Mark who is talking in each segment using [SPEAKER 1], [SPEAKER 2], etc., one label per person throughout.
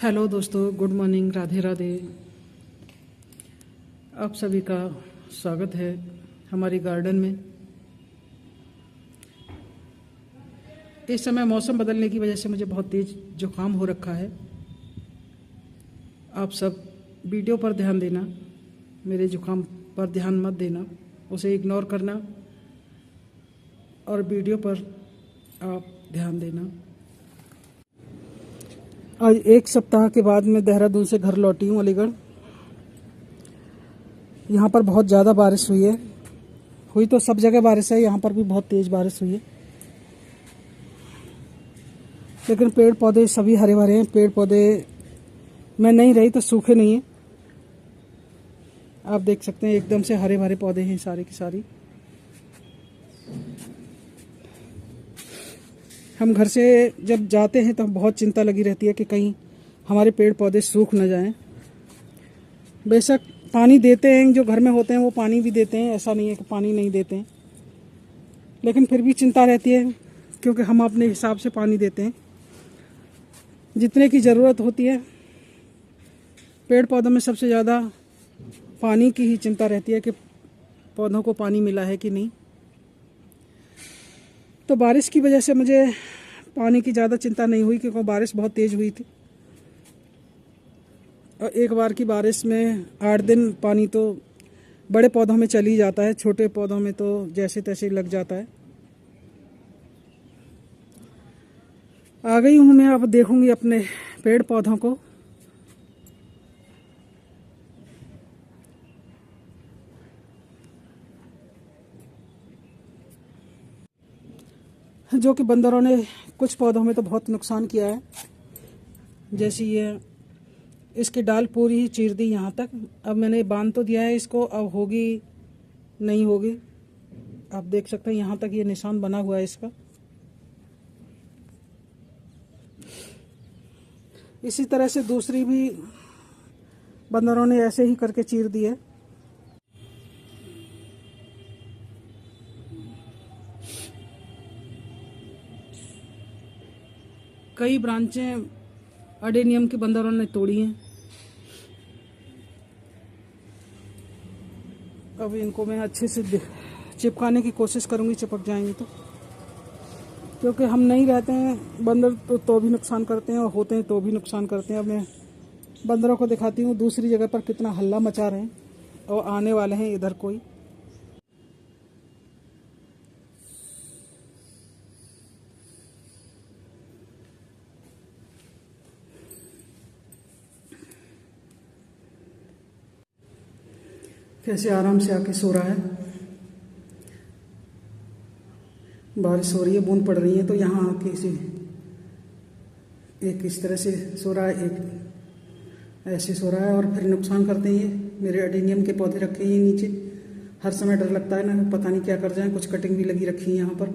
[SPEAKER 1] Hello दोस्तों, good morning, Radhe Radhe. आप सभी का स्वागत है हमारी गार्डन में। इस समय मौसम बदलने की वजह से मुझे बहुत तेज जुकाम हो रखा है। आप सब वीडियो पर ध्यान देना, मेरे जुकाम पर ध्यान मत देना, उसे इग्नोर करना और वीडियो पर आप ध्यान देना। आज एक सप्ताह के बाद मैं देहरादून से घर लौटी हूँ, अलीगढ़। यहाँ पर बहुत ज़्यादा बारिश हुई है। हुई तो सब जगह बारिश है, यहाँ पर भी बहुत तेज़ बारिश हुई है। लेकिन पेड़ पौधे सभी हरे भरे हैं। पेड़ पौधे मैं नहीं रही तो सूखे नहीं हैं। आप देख सकते हैं एकदम से हरे भरे पौधे हैं सारे की सारी। हम घर से जब जाते हैं तो बहुत चिंता लगी रहती है कि कहीं हमारे पेड़ पौधे सूख न जाएं। बेशक पानी देते हैं, जो घर में होते हैं वो पानी भी देते हैं, ऐसा नहीं है कि पानी नहीं देते हैं, लेकिन फिर भी चिंता रहती है क्योंकि हम अपने हिसाब से पानी देते हैं जितने की ज़रूरत होती है। पेड़ पौधों में सबसे ज़्यादा पानी की ही चिंता रहती है कि पौधों को पानी मिला है कि नहीं। तो बारिश की वजह से मुझे पानी की ज़्यादा चिंता नहीं हुई क्योंकि बारिश बहुत तेज़ हुई थी और एक बार की बारिश में 8 दिन पानी तो बड़े पौधों में चल ही जाता है, छोटे पौधों में तो जैसे तैसे लग जाता है। आ गई हूँ मैं, अब देखूंगी अपने पेड़ पौधों को। जो कि बंदरों ने कुछ पौधों में तो बहुत नुकसान किया है। जैसे ये इसकी डाल पूरी ही चीर दी यहाँ तक। अब मैंने बांध तो दिया है इसको, अब होगी नहीं होगी। आप देख सकते हैं यहाँ तक ये निशान बना हुआ है इसका। इसी तरह से दूसरी भी बंदरों ने ऐसे ही करके चीर दी है। कई ब्रांचें अडेनियम के बंदरों ने तोड़ी हैं। अब इनको मैं अच्छे से चिपकाने की कोशिश करूंगी, चिपक जाएंगे तो, क्योंकि हम नहीं रहते हैं बंदर तो भी नुकसान करते हैं और होते हैं तो भी नुकसान करते हैं। अब मैं बंदरों को दिखाती हूँ दूसरी जगह पर कितना हल्ला मचा रहे हैं और आने वाले हैं इधर कोई। कैसे आराम से आके सो रहा है। बारिश हो रही है, बूंद पड़ रही है, तो यहाँ आके इसे एक इस तरह से सो रहा है, एक ऐसे सो रहा है। और फिर नुकसान करते हैं ये। मेरे अडेनियम के पौधे रखे हैं नीचे। हर समय डर लगता है ना, पता नहीं क्या कर जाए। कुछ कटिंग भी लगी रखी है यहाँ पर,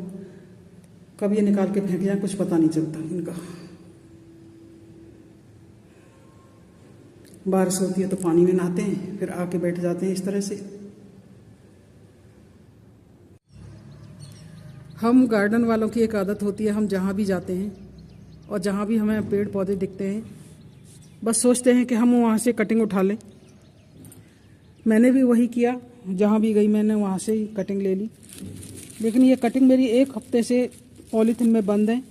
[SPEAKER 1] कब ये निकाल के फेंक जाए कुछ पता नहीं चलता इनका। बारिश होती है तो पानी में नहाते हैं, फिर आके बैठ जाते हैं इस तरह से। हम गार्डन वालों की एक आदत होती है, हम जहाँ भी जाते हैं और जहाँ भी हमें पेड़ पौधे दिखते हैं बस सोचते हैं कि हम वहाँ से कटिंग उठा लें। मैंने भी वही किया, जहाँ भी गई मैंने वहाँ से ही कटिंग ले ली। लेकिन ये कटिंग मेरी एक हफ्ते से पॉलीथिन में बंद है।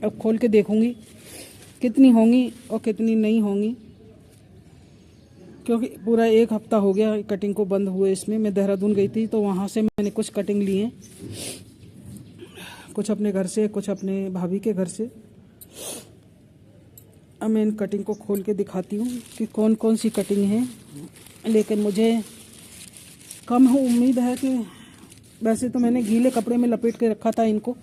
[SPEAKER 1] अब खोल के देखूँगी कितनी होंगी और कितनी नहीं होंगी, क्योंकि पूरा एक हफ्ता हो गया कटिंग को बंद हुए। इसमें मैं देहरादून गई थी तो वहाँ से मैंने कुछ कटिंग ली हैं, कुछ अपने घर से, कुछ अपने भाभी के घर से। अब मैं इन कटिंग को खोल के दिखाती हूँ कि कौन कौन सी कटिंग है। लेकिन मुझे कम उम्मीद है कि, वैसे तो मैंने गीले कपड़े में लपेट के रखा था इनको।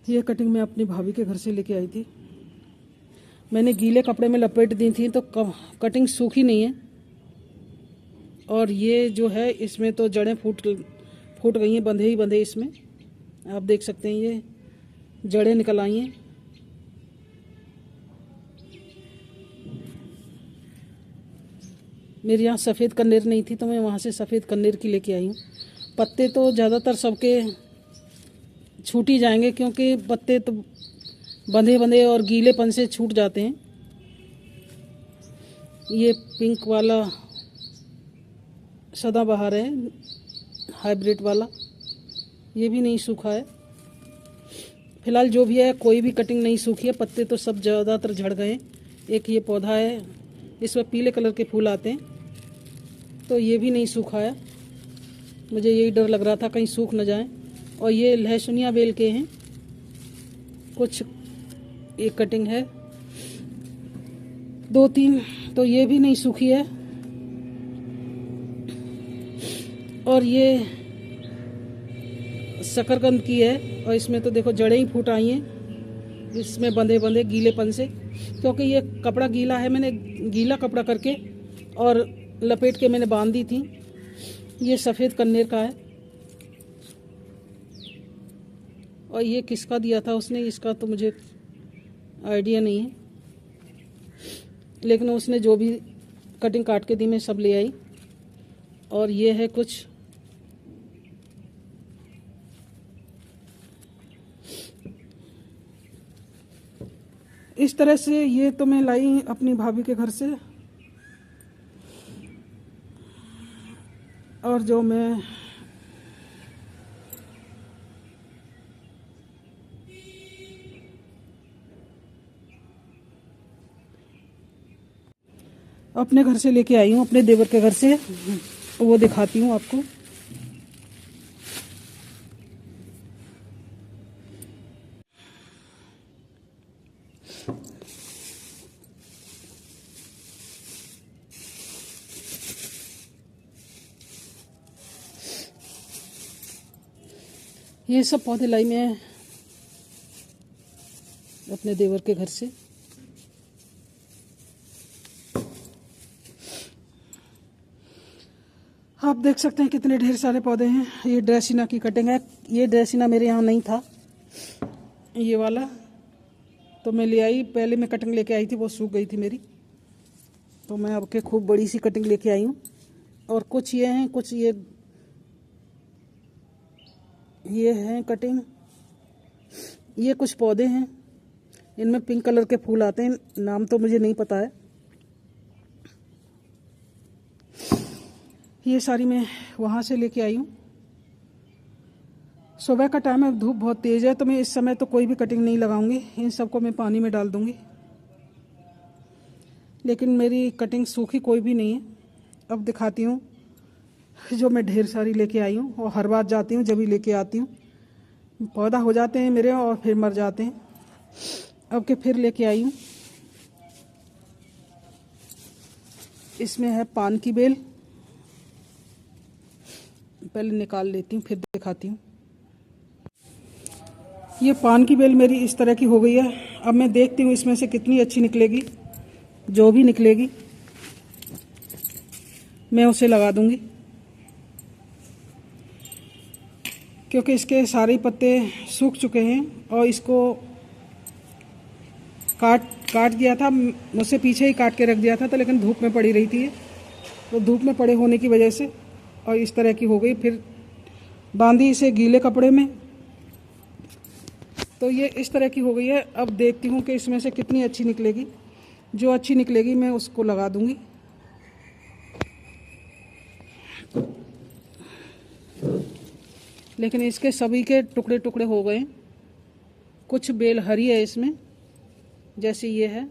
[SPEAKER 1] ये कटिंग मैं अपनी भाभी के घर से लेके आई थी। मैंने गीले कपड़े में लपेट दी थी तो कटिंग सूखी नहीं है। और ये जो है इसमें तो जड़ें फूट गई हैं, बंधे ही बंधे इसमें। आप देख सकते हैं ये जड़ें निकल आई हैं। मेरे यहाँ सफ़ेद कन्नेर नहीं थी तो मैं वहाँ से सफ़ेद कन्नेर की लेके आई हूँ। पत्ते तो ज़्यादातर सबके छूट ही जाएंगे क्योंकि पत्ते तो बंधे बंधे और गीलेपन से छूट जाते हैं। ये पिंक वाला सदाबहार है, हाइब्रिड वाला, ये भी नहीं सूखा है। फिलहाल जो भी है कोई भी कटिंग नहीं सूखी है, पत्ते तो सब ज़्यादातर झड़ गए। एक ये पौधा है, इसमें पीले कलर के फूल आते हैं, तो ये भी नहीं सूखा है। मुझे यही डर लग रहा था कहीं सूख न जाए। और ये लहसुनिया बेल के हैं कुछ, एक कटिंग है 2-3, तो ये भी नहीं सूखी है। और ये शकरकंद की है और इसमें तो देखो जड़ें ही फूट आई हैं इसमें बंधे बंधे गीलेपन से, क्योंकि ये कपड़ा गीला है। मैंने गीला कपड़ा करके और लपेट के मैंने बांध दी थी। ये सफ़ेद कन्नेर का है और ये किसका दिया था उसने, इसका तो मुझे आइडिया नहीं है, लेकिन उसने जो भी कटिंग काट के दी मैं सब ले आई। और ये है कुछ इस तरह से। ये तो मैं लाई अपनी भाभी के घर से, और जो मैं अपने घर से लेके आई हूँ, अपने देवर के घर से, वो दिखाती हूँ आपको। ये सब पौधे लाई मैं अपने देवर के घर से। आप देख सकते हैं कितने ढेर सारे पौधे हैं। ये ड्रेसिना की कटिंग है। ये ड्रेसिना मेरे यहाँ नहीं था, ये वाला तो मैं ले आई। पहले मैं कटिंग लेके आई थी, वो सूख गई थी मेरी, तो मैं अब के खूब बड़ी सी कटिंग लेके आई हूँ। और कुछ ये हैं, कुछ ये हैं कटिंग। ये कुछ पौधे हैं, इनमें पिंक कलर के फूल आते हैं, नाम तो मुझे नहीं पता है। ये सारी मैं वहाँ से लेके आई हूँ। सुबह का टाइम है, धूप बहुत तेज़ है, तो मैं इस समय तो कोई भी कटिंग नहीं लगाऊंगी। इन सबको मैं पानी में डाल दूंगी, लेकिन मेरी कटिंग सूखी कोई भी नहीं है। अब दिखाती हूँ जो मैं ढेर सारी लेके आई हूँ, और हर बार जाती हूँ जब भी लेके आती हूँ, पौधा हो जाते हैं मेरे और फिर मर जाते हैं। अब के फिर लेके आई हूँ। इसमें है पान की बेल, पहले निकाल लेती हूँ फिर दिखाती हूँ। ये पान की बेल मेरी इस तरह की हो गई है। अब मैं देखती हूँ इसमें से कितनी अच्छी निकलेगी। जो भी निकलेगी मैं उसे लगा दूंगी, क्योंकि इसके सारे पत्ते सूख चुके हैं और इसको काट दिया था, मुझसे पीछे ही काट के रख दिया था, तो लेकिन धूप में पड़ी रही थी, तो धूप में पड़े होने की वजह से और इस तरह की हो गई। फिर बांधी इसे गीले कपड़े में, तो ये इस तरह की हो गई है। अब देखती हूँ कि इसमें से कितनी अच्छी निकलेगी। जो अच्छी निकलेगी मैं उसको लगा दूंगी। लेकिन इसके सभी के टुकड़े टुकड़े हो गए। कुछ बेल हरी है इसमें, जैसे ये है,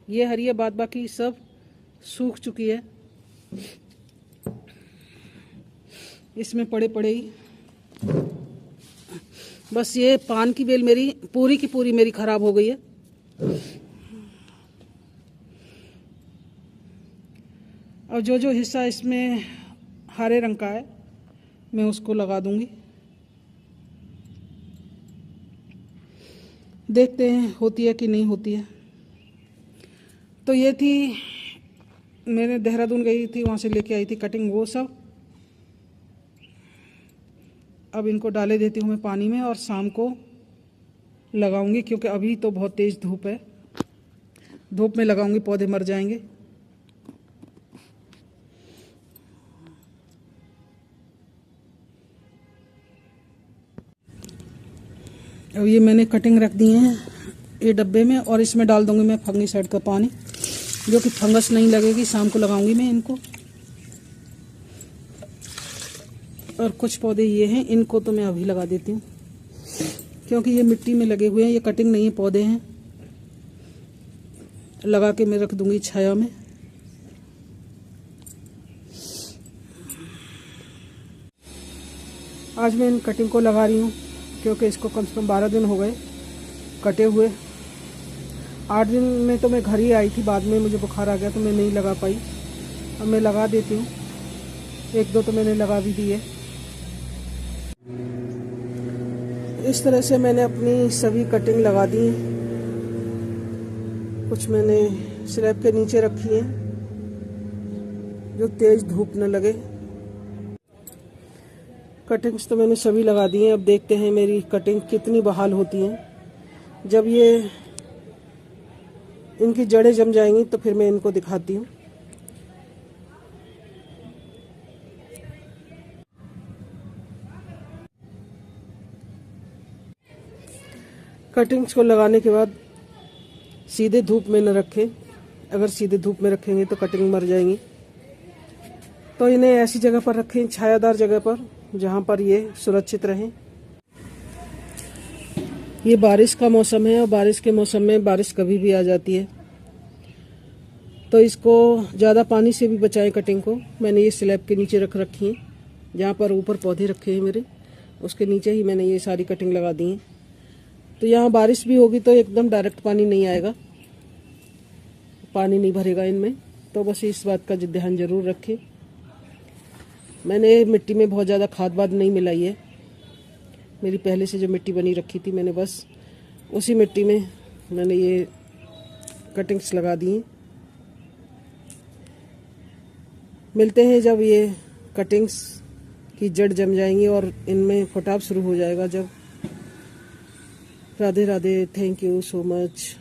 [SPEAKER 1] ये हरी है, बाद बाकी सब सूख चुकी है। इसमें पड़े पड़े ही बस ये पान की बेल मेरी पूरी की पूरी मेरी खराब हो गई है। और जो जो हिस्सा इसमें हरे रंग का है मैं उसको लगा दूंगी। देखते हैं होती है कि नहीं होती है। तो ये थी, मैंने देहरादून गई थी, वहाँ से लेके आई थी कटिंग, वो सब। अब इनको डाले देती हूँ मैं पानी में और शाम को लगाऊंगी, क्योंकि अभी तो बहुत तेज़ धूप है। धूप में लगाऊंगी, पौधे मर जाएंगे। अब ये मैंने कटिंग रख दी है ये डब्बे में, और इसमें डाल दूंगी मैं फंगिसाइड का पानी, जो कि फंगस नहीं लगेगी। शाम को लगाऊंगी मैं इनको। और कुछ पौधे ये हैं, इनको तो मैं अभी लगा देती हूँ क्योंकि ये मिट्टी में लगे हुए हैं। ये कटिंग नहीं है, पौधे हैं। लगा के मैं रख दूंगी छाया में। आज मैं इन कटिंग को लगा रही हूँ क्योंकि इसको कम से कम 12 दिन हो गए कटे हुए। 8 दिन में तो मैं घर ही आई थी, बाद में मुझे बुखार आ गया तो मैं नहीं लगा पाई। अब मैं लगा देती हूँ। 1-2 तो मैंने लगा भी दिए। इस तरह से मैंने अपनी सभी कटिंग लगा दी। कुछ मैंने स्लैब के नीचे रखी हैं जो तेज धूप न लगे। कटिंग्स तो मैंने सभी लगा दी हैं। अब देखते हैं मेरी कटिंग कितनी बहाल होती हैं। जब ये इनकी जड़ें जम जाएंगी तो फिर मैं इनको दिखाती हूँ। कटिंग्स को लगाने के बाद सीधे धूप में न रखें। अगर सीधे धूप में रखेंगे तो कटिंग मर जाएंगी। तो इन्हें ऐसी जगह पर रखें, छायादार जगह पर, जहाँ पर ये सुरक्षित रहें। ये बारिश का मौसम है और बारिश के मौसम में बारिश कभी भी आ जाती है, तो इसको ज़्यादा पानी से भी बचाएं कटिंग को। मैंने ये स्लैब के नीचे रख रखी है, जहाँ पर ऊपर पौधे रखे हैं मेरे, उसके नीचे ही मैंने ये सारी कटिंग लगा दी है। तो यहाँ बारिश भी होगी तो एकदम डायरेक्ट पानी नहीं आएगा, पानी नहीं भरेगा इनमें। तो बस इस बात का ध्यान जरूर रखें। मैंने मिट्टी में बहुत ज़्यादा खाद वाद नहीं मिलाई है। मेरी पहले से जो मिट्टी बनी रखी थी, मैंने बस उसी मिट्टी में मैंने ये कटिंग्स लगा दी हैं। मिलते हैं जब ये कटिंग्स की जड़ जम जाएंगी और इनमें फुटाव शुरू हो जाएगा जब। Radhe Radhe. Thank you so much.